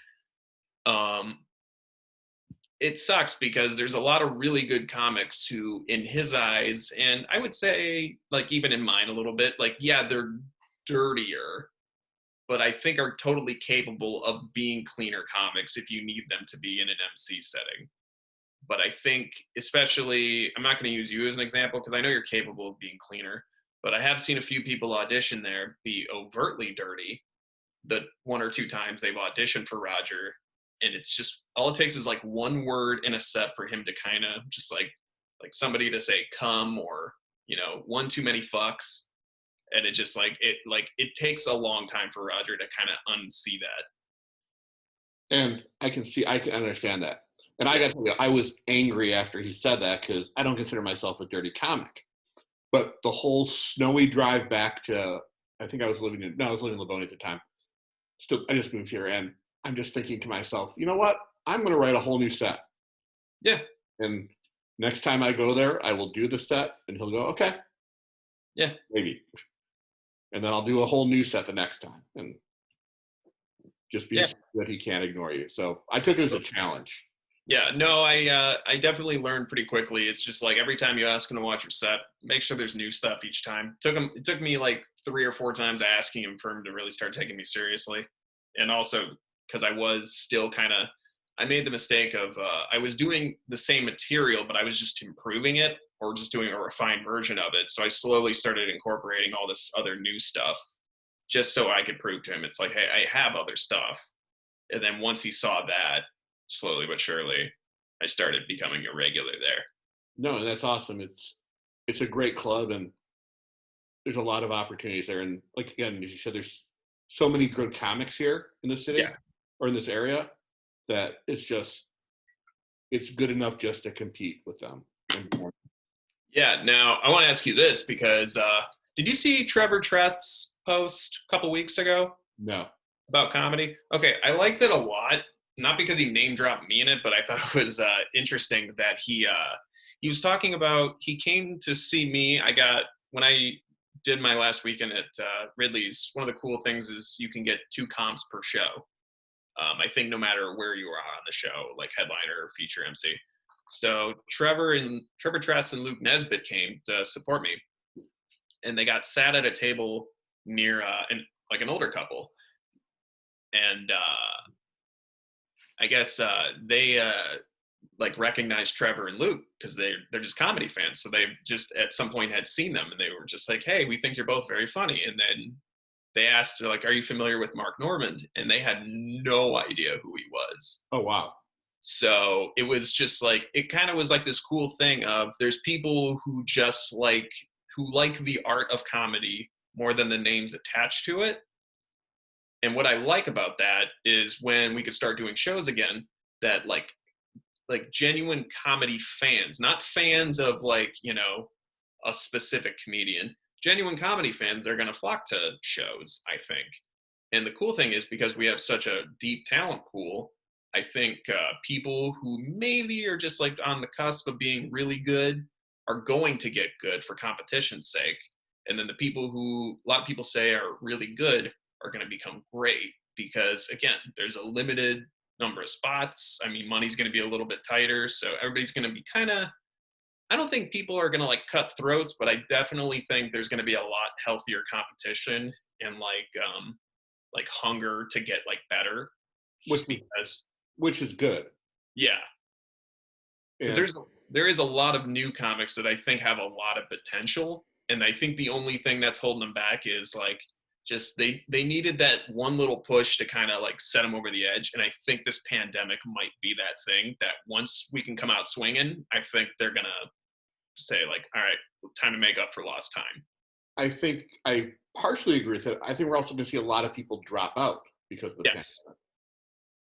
It sucks because there's a lot of really good comics who, in his eyes, and I would say like even in mine a little bit, like, yeah, they're dirtier, but I think are totally capable of being cleaner comics if you need them to be in an MC setting. But I think, especially, I'm not going to use you as an example because I know you're capable of being cleaner, but I have seen a few people audition there be overtly dirty the one or two times they've auditioned for Roger. And it's just, all it takes is like one word in a set for him to kind of just like somebody to say come, or, one too many fucks. And it just it takes a long time for Roger to kind of unsee that. And I can understand that. And I got to tell you, I was angry after he said that, because I don't consider myself a dirty comic. But the whole snowy drive back to, I was living in Livonia at the time. I just moved here, and I'm just thinking to myself, you know what? I'm going to write a whole new set. Yeah. And next time I go there, I will do the set, and he'll go, okay, Yeah. maybe. And then I'll do a whole new set the next time, and just be Yeah. that he can't ignore you. So I took it as a challenge. Yeah, no, I definitely learned pretty quickly. It's just like every time you ask him to watch your set, make sure there's new stuff each time. It took me like 3 or 4 times asking him for him to really start taking me seriously. And also because I was still kind of, I made the mistake of I was doing the same material, but I was just improving it or just doing a refined version of it. So I slowly started incorporating all this other new stuff just so I could prove to him it's like, hey, I have other stuff. And then once he saw that, slowly but surely, I started becoming a regular there. No, that's awesome. It's a great club, and there's a lot of opportunities there. And like again, as you said, there's so many good comics here in the city Yeah. or in this area that it's good enough just to compete with them. Yeah. Now I want to ask you this because did you see Trevor Trest's post a couple weeks ago No. about comedy? Okay, I liked it a lot. Not because he name dropped me in it, but I thought it was interesting that he was talking about he came to see me. I got when I did my last weekend at Ridley's. One of the cool things is you can get 2 comps per show. I think no matter where you are on the show, like headliner or feature MC. So Trevor Tress and Luke Nesbitt came to support me, and they got sat at a table near like an older couple, and I guess they like recognized Trevor and Luke because they're just comedy fans. So they just at some point had seen them, and they were just like, "Hey, we think you're both very funny." And then they asked, they're like, "Are you familiar with Mark Normand?" And they had no idea who he was. Oh wow. So it was just like it kind of was like this cool thing of there's people who just like the art of comedy more than the names attached to it. And what I like about that is when we could start doing shows again, that like genuine comedy fans, not fans of like, you know, a specific comedian, genuine comedy fans are going to flock to shows, I think. And the cool thing is because we have such a deep talent pool, I think people who maybe are just like on the cusp of being really good are going to get good for competition's sake. And then the people who a lot of people say are really good are going to become great because, again, there's a limited number of spots. I mean, money's going to be a little bit tighter. So everybody's going to be kind of, I don't think people are going to like cut throats, but I definitely think there's going to be a lot healthier competition and like hunger to get like better. Which is good. Yeah. And There is a lot of new comics that I think have a lot of potential. And I think the only thing that's holding them back is like just they needed that one little push to kind of like set them over the edge. And I think this pandemic might be that thing that once we can come out swinging, I think they're going to say like, all right, time to make up for lost time. I think I partially agree with it. I think we're also going to see a lot of people drop out because of the pandemic.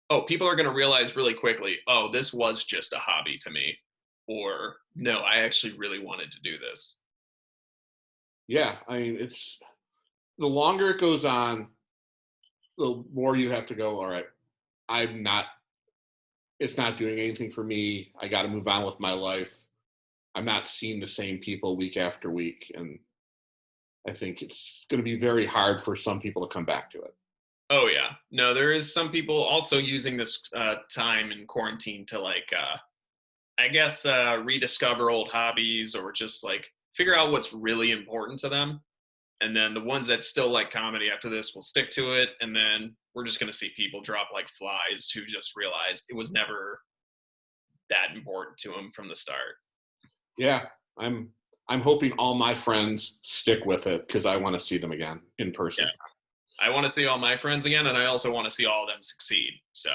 Oh, people are going to realize really quickly, oh, this was just a hobby to me. Or, no, I actually really wanted to do this. Yeah, I mean, it's the longer it goes on, the more you have to go, all right, it's not doing anything for me. I got to move on with my life. I'm not seeing the same people week after week. And I think it's going to be very hard for some people to come back to it. Oh, yeah. No, there is some people also using this time in quarantine to like, I guess, rediscover old hobbies or just like figure out what's really important to them. And then the ones that still like comedy after this will stick to it. And then we're just going to see people drop like flies who just realized it was never that important to them from the start. Yeah, I'm hoping all my friends stick with it because I want to see them again in person. Yeah. I want to see all my friends again, and I also want to see all of them succeed. So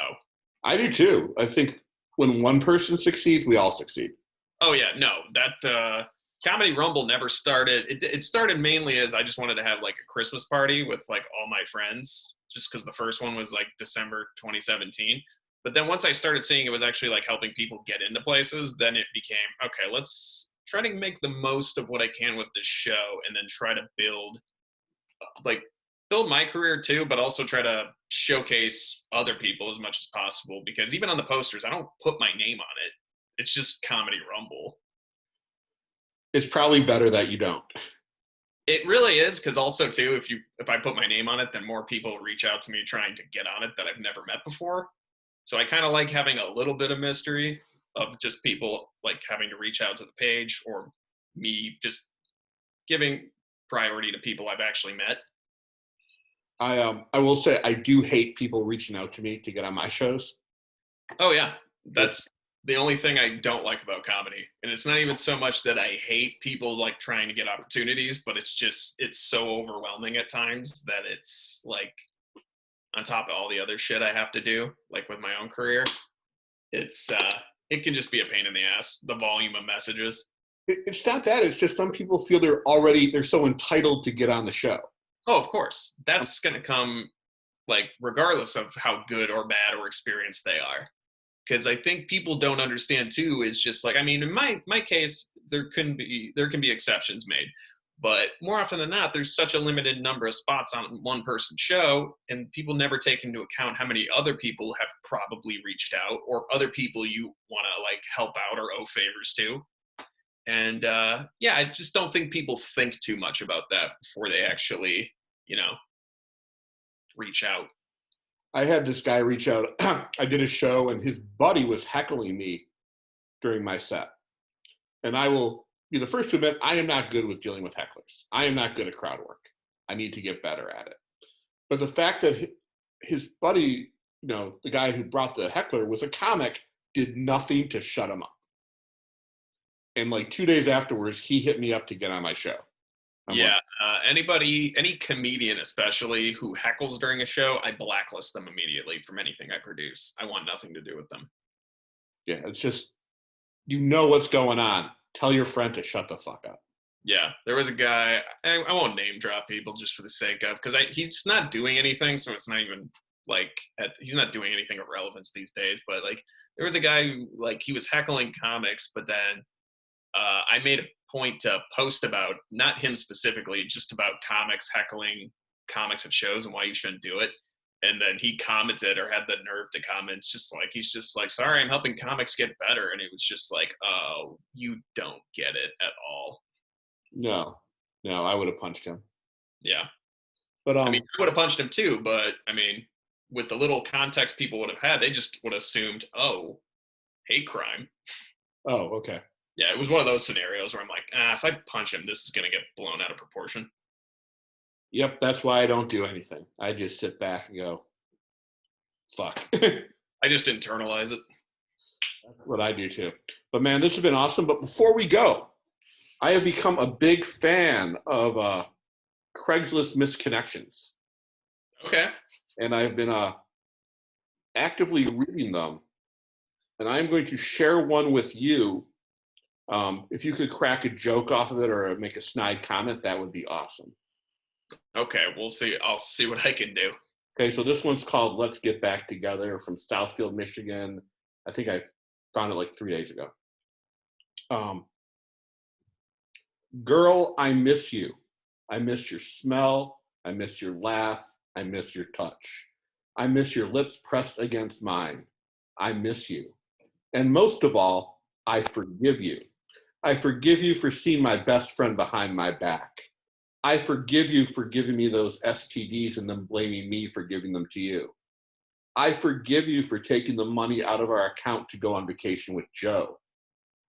I do too. I think when one person succeeds, we all succeed. Oh yeah, no, that Comedy Rumble never started. It started mainly as I just wanted to have like a Christmas party with like all my friends, just because the first one was like December 2017. But then once I started seeing it was actually like helping people get into places, then it became, okay, let's try to make the most of what I can with this show and then try to build like build my career too, but also try to showcase other people as much as possible, because even on the posters, I don't put my name on it. It's just Comedy Rumble. It's probably better that you don't. It really is, because also too, if I put my name on it, then more people reach out to me trying to get on it that I've never met before. So I kind of like having a little bit of mystery of just people like having to reach out to the page, or me just giving priority to people I've actually met. I will say I do hate people reaching out to me to get on my shows. Oh yeah, that's the only thing I don't like about comedy. And it's not even so much that I hate people like trying to get opportunities, but it's so overwhelming at times that it's like, on top of all the other shit I have to do, like with my own career, it can just be a pain in the ass, the volume of messages. It's not that. It's just some people feel they're so entitled to get on the show. Oh, of course. That's going to come, like, regardless of how good or bad or experienced they are. Because I think people don't understand, too, is just like, I mean, in my case, there can be exceptions made. But more often than not, there's such a limited number of spots on one person's show, and people never take into account how many other people have probably reached out, or other people you want to, like, help out or owe favors to. And yeah, I just don't think people think too much about that before they actually, reach out. I had this guy reach out. I did a show and his buddy was heckling me during my set. And I will be the first to admit I am not good with dealing with hecklers. I am not good at crowd work. I need to get better at it. But the fact that his buddy, the guy who brought the heckler was a comic, did nothing to shut him up. And like 2 days afterwards, he hit me up to get on my show. Any comedian especially who heckles during a show, I blacklist them immediately from anything I produce. I want nothing to do with them. Yeah, it's just, what's going on. Tell your friend to shut the fuck up. Yeah, there was a guy, I won't name drop people just for the sake of, because he's not doing anything, so it's not even like, he's not doing anything of relevance these days, but like, there was a guy who, like, he was heckling comics, but then I made a point to post about, not him specifically, just about comics heckling comics at shows and why you shouldn't do it. And then he commented, or had the nerve to comment, he's just like, sorry, I'm helping comics get better. And it was just like, oh, you don't get it at all. No, I would have punched him. Yeah. But I mean, I would have punched him too, but I mean, with the little context people would have had, they just would have assumed, oh, hate crime. Oh, okay. Yeah, it was one of those scenarios where I'm like, if I punch him, this is going to get blown out of proportion. Yep, that's why I don't do anything. I just sit back and go, fuck. I just internalize it. That's what I do too. But man, this has been awesome. But before we go, I have become a big fan of Craigslist misconnections. Okay. And I've been actively reading them. And I'm going to share one with you. If you could crack a joke off of it or make a snide comment, that would be awesome. Okay, we'll see. I'll see what I can do. Okay, so this one's called Let's Get Back Together from Southfield, Michigan. I think I found it like 3 days ago. Girl, I miss you. I miss your smell. I miss your laugh. I miss your touch. I miss your lips pressed against mine. I miss you. And most of all, I forgive you. I forgive you for seeing my best friend behind my back. I forgive you for giving me those STDs and then blaming me for giving them to you. I forgive you for taking the money out of our account to go on vacation with Joe.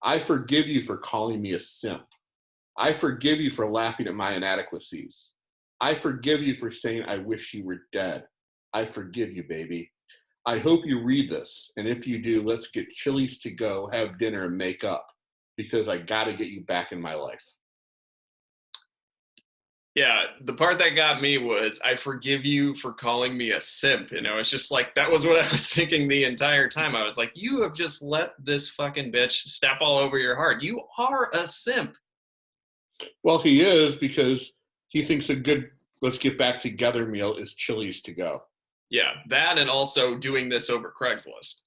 I forgive you for calling me a simp. I forgive you for laughing at my inadequacies. I forgive you for saying I wish you were dead. I forgive you, baby. I hope you read this, and if you do, let's get Chili's to go, have dinner, and make up, because I got to get you back in my life. Yeah, the part that got me was, I forgive you for calling me a simp. It's just like, that was what I was thinking the entire time. I was like, you have just let this fucking bitch step all over your heart. You are a simp. Well, he is, because he thinks a good let's get back together meal is Chili's to go. Yeah, that, and also doing this over Craigslist.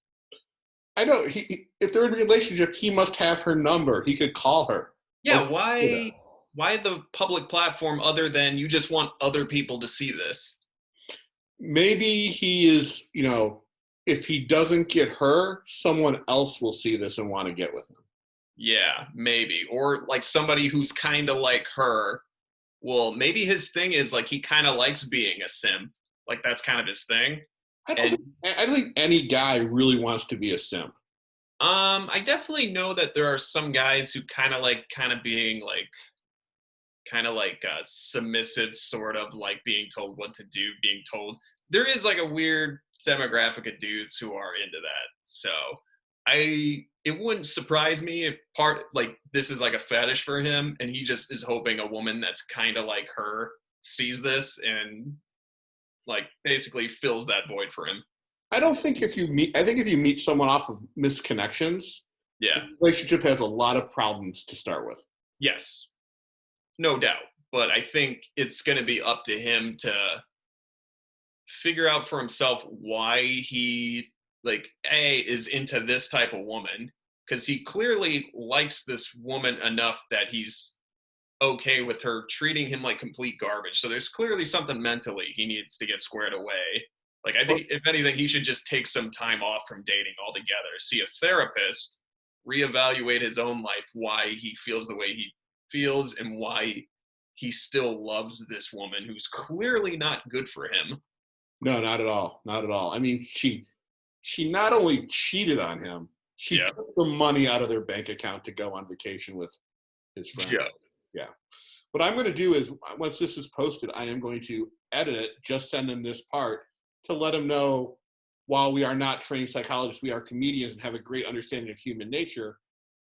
I know. If they're in a relationship, he must have her number. He could call her. Yeah, why why the public platform other than you just want other people to see this? Maybe he is, if he doesn't get her, someone else will see this and want to get with him. Yeah, maybe. Or like somebody who's kind of like her. Well, maybe his thing is like he kind of likes being a simp. Like that's kind of his thing. And I don't think any guy really wants to be a simp. I definitely know that there are some guys who kind of being like submissive, sort of like being told what to do, being told. There is like a weird demographic of dudes who are into that. So it wouldn't surprise me if this is like a fetish for him and he just is hoping a woman that's kind of like her sees this and like basically fills that void for him. I think if you meet someone off of misconnections, yeah, the relationship has a lot of problems to start with. Yes, no doubt. But I think it's going to be up to him to figure out for himself why he is into this type of woman, because he clearly likes this woman enough that he's okay with her treating him like complete garbage. So there's clearly something mentally he needs to get squared away. Like, I think if anything, he should just take some time off from dating altogether, see a therapist, reevaluate his own life, why he feels the way he feels and why he still loves this woman who's clearly not good for him. No, not at all. Not at all. I mean, she not only cheated on him, she took the money out of their bank account to go on vacation with his friend. Yeah. What I'm going to do is, once this is posted, I am going to edit it, just send him this part to let him know, while we are not trained psychologists, we are comedians and have a great understanding of human nature,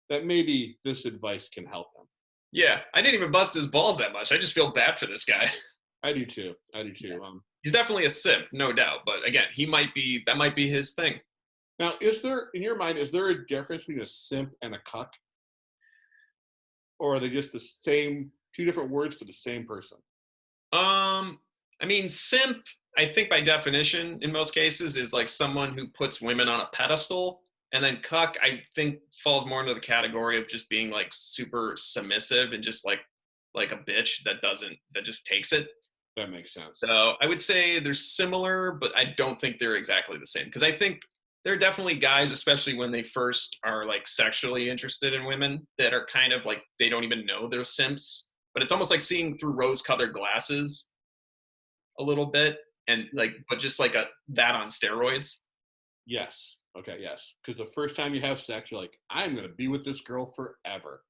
that maybe this advice can help him. Yeah, I didn't even bust his balls that much. I just feel bad for this guy. I do too. Yeah. He's definitely a simp, no doubt. That might be his thing. Now, in your mind, is there a difference between a simp and a cuck? Or are they just the same, two different words for the same person? I mean, simp, I think by definition, in most cases, is like someone who puts women on a pedestal. And then cuck, I think, falls more into the category of just being like super submissive and just like a bitch that just takes it. That makes sense. So I would say they're similar, but I don't think they're exactly the same. Because I think there are definitely guys, especially when they first are like sexually interested in women, that are kind of like, they don't even know they're simps. But it's almost like seeing through rose-colored glasses a little bit, and but just like that on steroids. Yes. Okay. Yes. Because the first time you have sex, you're like, I'm going to be with this girl forever.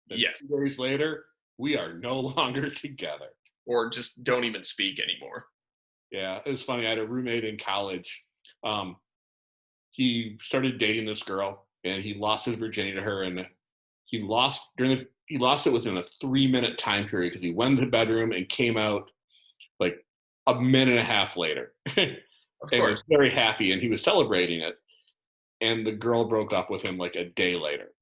Then yes. 2 days later, we are no longer together. Or just don't even speak anymore. Yeah, it was funny. I had a roommate in college. He started dating this girl, and he lost his virginity to her, and he lost it within a 3-minute time period because he went to the bedroom and came out like a minute and a half later. Of and course, was very happy, and he was celebrating it. And the girl broke up with him like a day later.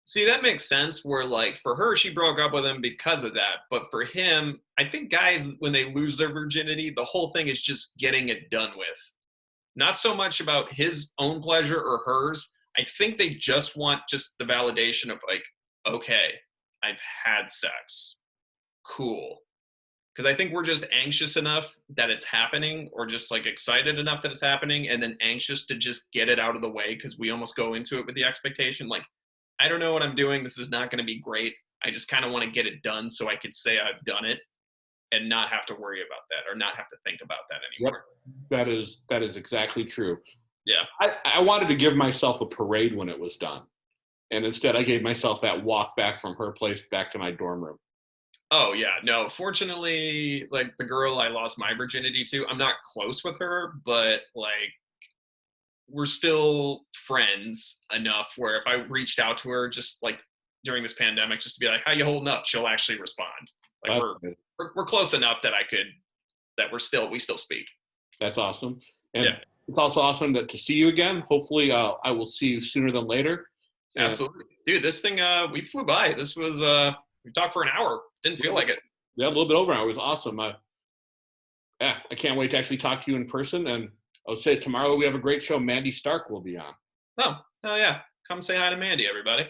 See, that makes sense, where like for her, she broke up with him because of that. But for him, I think guys, when they lose their virginity, the whole thing is just getting it done with. Not so much about his own pleasure or hers. I think they just want just the validation of like, okay, I've had sex. Cool. Because I think we're just anxious enough that it's happening, or just like excited enough that it's happening, and then anxious to just get it out of the way because we almost go into it with the expectation like, I don't know what I'm doing. This is not going to be great. I just kind of want to get it done so I could say I've done it and not have to worry about that, or not have to think about that anymore. Yep. That is exactly true. Yeah. I wanted to give myself a parade when it was done. And instead I gave myself that walk back from her place back to my dorm room. Oh yeah, no, fortunately, like the girl I lost my virginity to, I'm not close with her, but like we're still friends enough where if I reached out to her just like during this pandemic, just to be like, how you holding up? She'll actually respond. Like we're close enough that we still speak. That's awesome. And it's also awesome to see you again. Hopefully I will see you sooner than later. Absolutely. Dude, this thing, we flew by. This was, we talked for an hour. Didn't feel like it. Yeah, a little bit over an hour. It was awesome. I can't wait to actually talk to you in person. And I would say tomorrow we have a great show. Mandy Stark will be on. Oh yeah. Come say hi to Mandy, everybody.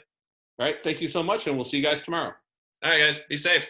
All right. Thank you so much. And we'll see you guys tomorrow. All right, guys. Be safe.